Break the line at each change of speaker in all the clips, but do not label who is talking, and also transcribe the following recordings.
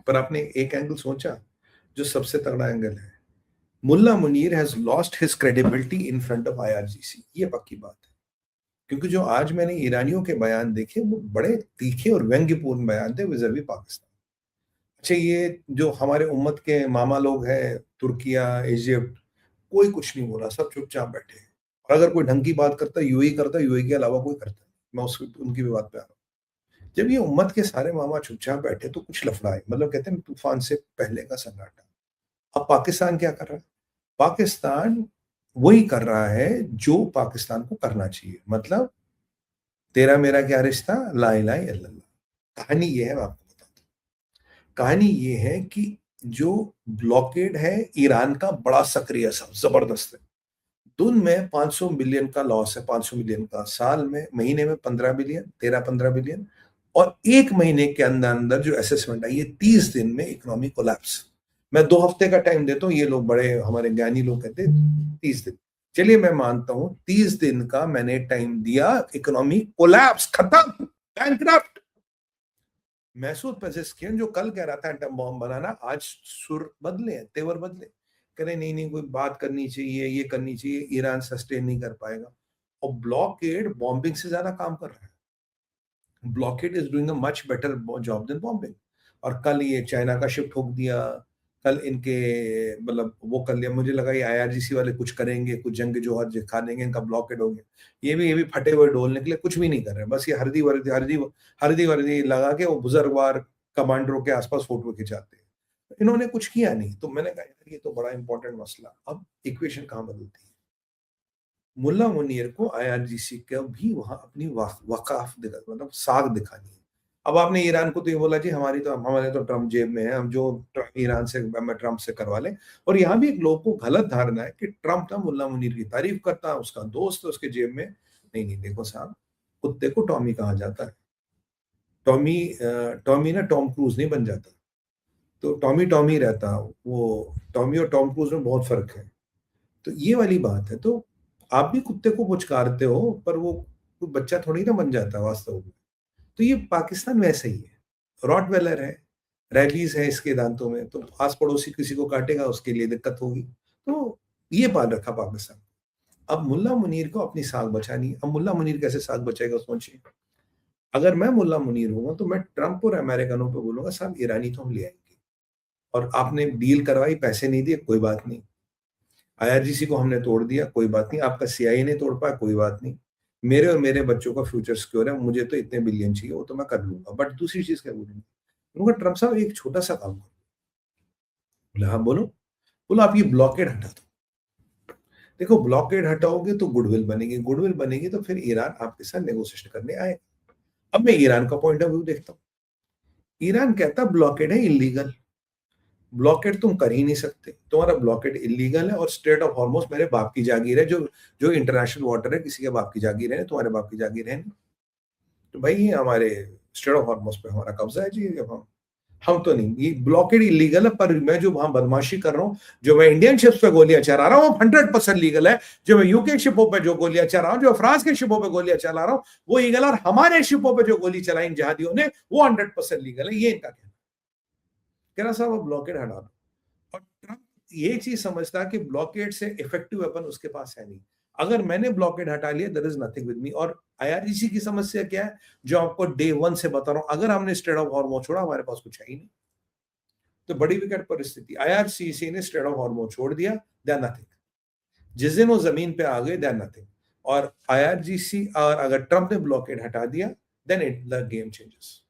पर आपने एक एंगल सोचा जो सबसे तगड़ा एंगल है, Mulla Munir has lost his credibility in front of IRGC. ये पक्की बात है, क्योंकि जो आज मैंने ईरानियों के बयान देखे वो बड़े तीखे और व्यंग्यपूर्ण बयान थे विज़र्वी पाकिस्तान। अच्छा, ये जो हमारे उम्मत के मामा लोग हैं, तुर्किया, इजिप्ट, कोई कुछ नहीं बोला, सब चुपचाप बैठे हैं। और अगर कोई ढंग की बात करता है, यूएई करता है, यूएई के अलावा कोई करता नहीं। मैं उनकी भी बात पे आ रहा हूँ। जब ये उम्मत के सारे मामा चुपचाप बैठे तो कुछ लफड़ा है, मतलब कहते हैं तूफान से पहले का सन्नाटा। अब पाकिस्तान क्या कर रहा है? पाकिस्तान वही कर रहा है जो पाकिस्तान को करना चाहिए, मतलब तेरा मेरा क्या रिश्ता, ला इलाहा इल्लल्लाह। कहानी ये है, मैं आपको बताता हूँ। कहानी ये है कि जो ब्लॉकेड है ईरान का बड़ा सक्रिय सा जबरदस्त है। दिन में 500 मिलियन का लॉस है, 500 मिलियन का, साल में महीने में 15 बिलियन, 13-15 बिलियन, और एक महीने के अंदर अंदर जो असेसमेंट आई है 30 दिन में इकोनॉमी कोलैप्स। मैं 2 हफ्ते का टाइम देता हूँ, ये लोग बड़े हमारे ज्ञानी लोग कहते हैं 30 दिन। चलिए मैं मानता हूं 30 दिन का मैंने टाइम दिया, इकोनॉमी कोलैप्स, खत्म, बैंकरप्ट। मैसूद पेजेश्कियन जो कल कह रहा था एटम बॉम्ब बनाना, आज सुर बदले, तेवर बदले, कह रहे नहीं नहीं कोई बात करनी चाहिए, ये करनी चाहिए, ईरान सस्टेन नहीं कर पाएगा। और ब्लॉकेड बॉम्बिंग से ज्यादा काम कर रहा है। Blockade is doing a much better job than bombing. और कल ये चाइना का शिप ठोक दिया, कल इनके मतलब वो कर लिया। मुझे लगा ये आईआरजीसी वाले कुछ करेंगे, कुछ जंग जोहर दिखा देंगे, इनका ब्लॉकेड हो गया। ये भी फटे हुए ढोल निकले, कुछ भी नहीं कर रहे, बस ये हरदी वर्दी लगा के वो बुजुर्गवार कमांडरों के आसपास फोटो खिंचाते हैं। इन्होंने कुछ किया नहीं। तो मैंने कहा यार ये तो बड़ा इंपॉर्टेंट मसला। अब इक्वेशन कहाँ बदलती है? मुल्ला मुनीर को आईआरजीसी का भी वहां अपनी वकाफ दिखा, मतलब साख दिखानी है। अब आपने ईरान को तो ये बोला जी हमारे तो ट्रम्प जेब में है, हम जो ईरान से मैं ट्रम्प से करवा लें। और यहाँ भी एक लोग को गलत धारणा है कि ट्रम्प ना मुल्ला मुनीर की तारीफ करता है, उसका दोस्त है, उसके जेब में। नहीं नहीं, देखो साहब, कुत्ते को टॉमी कहा जाता है। टॉमी ना टॉम क्रूज नहीं बन जाता। तो टॉमी टॉमी रहता, वो टॉमी और टॉम क्रूज में बहुत फर्क है। तो ये वाली बात है। तो आप भी कुत्ते को पुचकारते हो, पर वो कोई बच्चा थोड़ी ना बन जाता वास्तव में। तो ये पाकिस्तान वैसे ही है, रॉटवेलर है, रैलीज है इसके दांतों में, तो आस पड़ोसी किसी को काटेगा उसके लिए दिक्कत होगी। तो ये पाल रखा पाकिस्तान। अब मुल्ला मुनीर को अपनी साख बचानी है। अब मुल्ला मुनीर कैसे साख बचाएगा सोचिए। अगर मैं मुल्ला मुनीर हूँ तो मैं ट्रंप और अमेरिकनों को बोलूंगा साहब ईरानी तो हम ले आएंगे, और आपने डील करवाई, पैसे नहीं दिए, कोई बात नहीं। आईआरजीसी को हमने तोड़ दिया, कोई बात नहीं। आपका सीआईए ने तोड़ पाया, कोई बात नहीं। मेरे और मेरे बच्चों का फ्यूचर सिक्योर है, मुझे तो इतने बिलियन चाहिए, वो तो मैं कर लूंगा। बट दूसरी चीज क्या बोलेंगे? उनका ट्रम्प साहब एक छोटा सा काम करो। बोला हाँ बोलो। बोलो आप ये ब्लॉकेड हटा दो। देखो ब्लॉकेड हटाओगे तो गुडविल बनेगी, गुडविल बनेगी तो फिर ईरान आपके साथ नेगोशिएशन करने आएगा। अब मैं ईरान का पॉइंट ऑफ व्यू देखता हूँ। ईरान कहता ब्लॉकेड है इलीगल, ब्लॉकेड तुम कर ही नहीं सकते, तुम्हारा ब्लॉकेड इलीगल है, और स्ट्रेट ऑफ हॉर्मुज मेरे बाप की जागीर है, जो जो इंटरनेशनल वाटर है, किसी के बाप की जागीर है, तुम्हारे बाप की जागीर है। तो भाई ये हमारे स्ट्रेट ऑफ हॉर्मुज पे हमारा कब्जा है जी। अब हम तो नहीं, ये ब्लॉकेड इलीगल है, पर मैं जो वहां बदमाशी कर रहा हूँ, जो मैं इंडियन शिप्स पे गोलियां चला रहा हूँ 100% लीगल है। जो मैं यूके शिपों पे जो गोलियां चला रहा हूँ, जो फ्रांस के शिपों पे गोलियां चला रहा हूँ, वो लीगल, और हमारे शिपों पे जो गोली चलाई इन जहादियों ने वो 100% लीगल है। ये इनका कहना। कह रहा साहब ब्लॉकेड हटा दो। और ट्रंप ये चीज समझता कि ब्लॉकेड से इफेक्टिव वेपन उसके पास है नहीं। अगर मैंने ब्लॉकेड हटा लिया, there is nothing with me. और आईआरजीसी की समस्या क्या है, जो आपको डे वन से बता रहा हूं, अगर हमने स्ट्रेट ऑफ हॉर्मुज छोड़ा, हमारे पास कुछ है ही नहीं। तो बड़ी विकट परिस्थिति। आईआरसीसी ने स्ट्रेट ऑफ हॉर्मुज छोड़ दिया, दे आर नथिंग। जिस दिन वो जमीन पे आ गए, दे आर नथिंग। और आईआरजीसी, और अगर ट्रंप ने ब्लॉकेड हटा दिया, then it the game changes.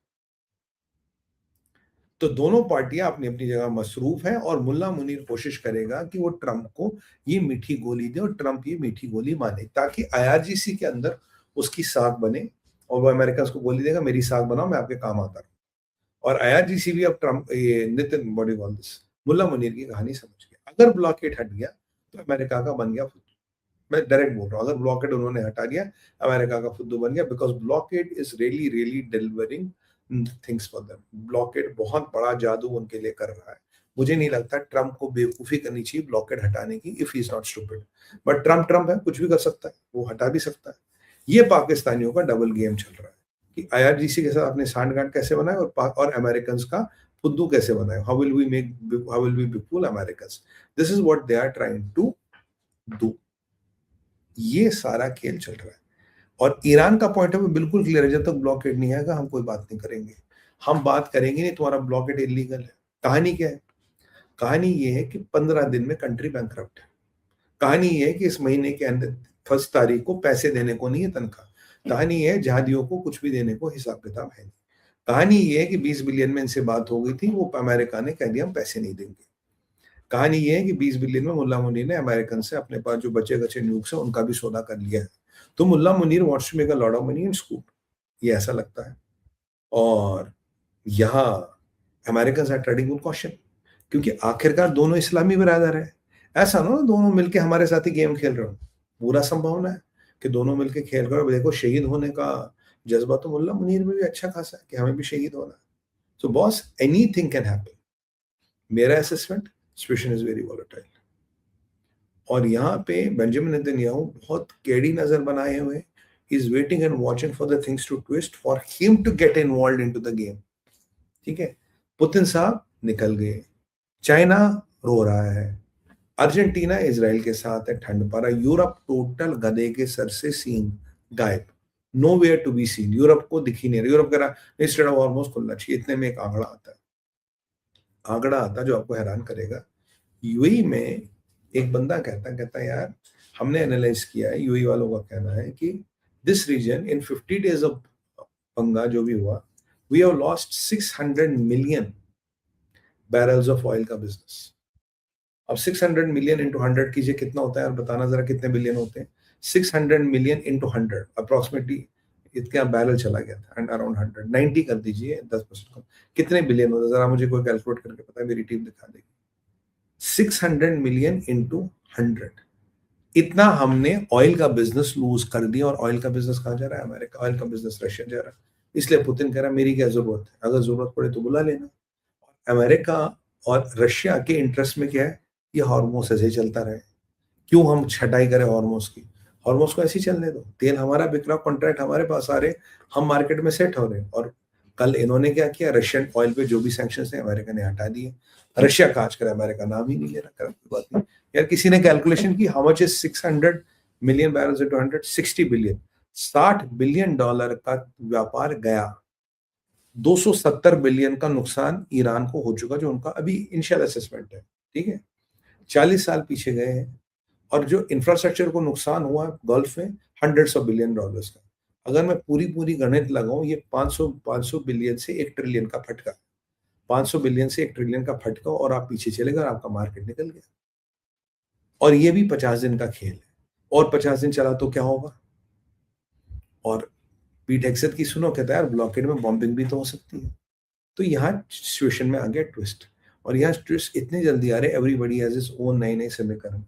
तो दोनों पार्टियां अपनी अपनी जगह मसरूफ हैं, और मुल्ला मुनीर कोशिश करेगा कि वो ट्रंप को ये मीठी गोली दे और ट्रंप ये मीठी गोली माने, ताकि आईआरजीसी के अंदर उसकी साख बने, और वो अमेरिकन को गोली देगा मेरी साख बनाओ, मैं आपके काम आता हूं। और आईआरजीसी भी अब ट्रंप ये नितिन बॉडी कॉल दिस मुल्ला मुनीर की कहानी समझ गया। अगर ब्लॉकेट हट गया तो अमेरिका का बन गया फुद्दू। मैं डायरेक्ट बोल रहा हूँ, अगर ब्लॉकेट उन्होंने हटा दिया, अमेरिका का फुद्दू बन गया, because blockade is really really delivering things for them. Blockade बहुत बड़ा जादू उनके लिए कर रहा है। मुझे नहीं लगता ट्रंप को बेवकूफी करनी चाहिए ब्लॉकेट हटाने की, if he is not stupid. But Trump Trump है, कुछ भी कर सकता है, वो हटा भी सकता है। ये पाकिस्तानियों का डबल गेम चल रहा है कि आईआरजीसी के साथ अपने सांठगांठ कैसे बनाए, और अमेरिकन का फुद्दू कैसे बनाए, how will we fool Americans, this is what they are trying to do. ये सारा खेल चल रहा है। और ईरान का पॉइंट ऑफ व्यू बिल्कुल क्लियर है, जब तक ब्लॉकेड नहीं आएगा हम कोई बात नहीं करेंगे, हम बात करेंगे नहीं, तुम्हारा ब्लॉकेड इलीगल है। कहानी क्या है? कहानी ये है कि 15 दिन में कंट्री बैंकरप्ट है। कहानी ये है कि इस महीने के अंदर 1 तारीख को पैसे देने को नहीं है, तनख्वाह। कहानी ये है जहादियों को कुछ भी देने को हिसाब किताब है नहीं। कहानी ये है कि 20 बिलियन में इनसे बात हो गई थी, वो अमेरिका ने कह दिया हम पैसे नहीं देंगे। कहानी ये है कि 20 बिलियन में मुल्ला मुनीर ने अमेरिकन से अपने पास जो बचे गचे न्यूक्स है उनका भी सौदा कर लिया है। तो Mulla Munir wants to make a lot of money in scoop, ये ऐसा लगता है। और यहाँ American are trading with caution, क्योंकि आखिरकार दोनों इस्लामी बिरादर है। ऐसा ना दोनों मिलके हमारे साथ ही गेम खेल रहे हो, पूरा संभावना है कि दोनों मिलके खेल रहे हो। देखो शहीद होने का जज्बा तो मुल्ला मुनीर में भी अच्छा खासा है कि हमें भी शहीद होना है। So boss, anything can happen. मेरा assessment, situation is very volatile. और यहाँ पे बेंजामिन नेतन्याहू बहुत केड़ी नजर बनाए हुए, is waiting and watching for the things to twist for him to get involve into the game. ठीक है, पुतिन साहब निकल गए, चाइना रो रहा है, अर्जेंटीना इजराइल के साथ है ठंड पारा, यूरोप टोटल गधे के सर से सीन गायब, nowhere to be seen. Europe को दिख ही नहीं रहा। यूरोप कह रहा स्ट्रेट ऑफ हॉर्मुज़ खुलना चाहिए। इतने में एक आंकड़ा आता है, आंकड़ा आता है जो आपको हैरान करेगा। यूएई में एक बंदा कहता है यार हमने एनालाइज किया है, यूएई वालों का कहना है कि this region in 50 days of पंगा जो भी हुआ, we have lost 600 million barrels of oil का बिजनेस। अब 600 मिलियन इंटू 100 कीजिए कितना होता है, और बताना जरा कितने बिलियन होते हैं। 600 मिलियन इंटू 100 अप्रोक्सीमेटली इतना बैरल चला गया था, एंड अराउंड 100 90 कर दीजिए, 10% कम, कितने बिलियन होता है जरा मुझे कोई कैलकुलेट करके पता है, मेरी टीम दिखा देगी। 600 मिलियन इंटू 100, इतना हमने ऑयल का बिजनेस लूज कर दिया। और ऑयल का बिजनेस कहाँ जा रहा है? अमेरिका। ऑयल का बिजनेस रशिया जा रहा है। इसलिए पुतिन कह रहा है मेरी क्या जरूरत है, अगर जरूरत पड़े तो बुला लेना। अमेरिका और रशिया के इंटरेस्ट में क्या है, ये हॉर्मोस ऐसे ही चलता रहे। क्यों हम छटाई करें हॉर्मोस की? हॉर्मोस को ऐसे ही चलने दो, तेल हमारा बिक रहा, कॉन्ट्रैक्ट हमारे पास आ रहे, हम मार्केट में सेट हो रहे। और कल इन्होंने क्या किया, रशियन ऑयल पे जो भी सैंक्शंस थे अमेरिका ने हटा दिए। रशिया का आज कर अमेरिका नाम ही नहीं ले रहा, कोई बात नहीं यार। किसी ने कैलकुलेशन की, how much is 600 million barrels into 100, 60 billion, $60 billion का व्यापार गया। 270 बिलियन का नुकसान ईरान को हो चुका, जो उनका अभी इनिशियल असेसमेंट है। ठीक है, 40 साल पीछे गए हैं। और जो इंफ्रास्ट्रक्चर को नुकसान हुआ गल्फ में, $100 बिलियन का। अगर मैं पूरी पूरी गणित लगाऊं, ये 500 बिलियन से 1 ट्रिलियन का फटका, 500 बिलियन से 1 ट्रिलियन का फटका, और आप पीछे चले गए और आपका मार्केट निकल गया। और ये भी 50 दिन का खेल है, और 50 दिन चला तो क्या होगा? और पीट हेगसेथ की सुनो, कहता है यार ब्लॉकेड में बॉम्बिंग भी तो हो सकती है। तो यहाँ सिचुएशन में आ गया ट्विस्ट, और यहाँ ट्विस्ट इतनी जल्दी आ रहे, एवरीबॉडी हैज हिज ओन नए नए समीकरण।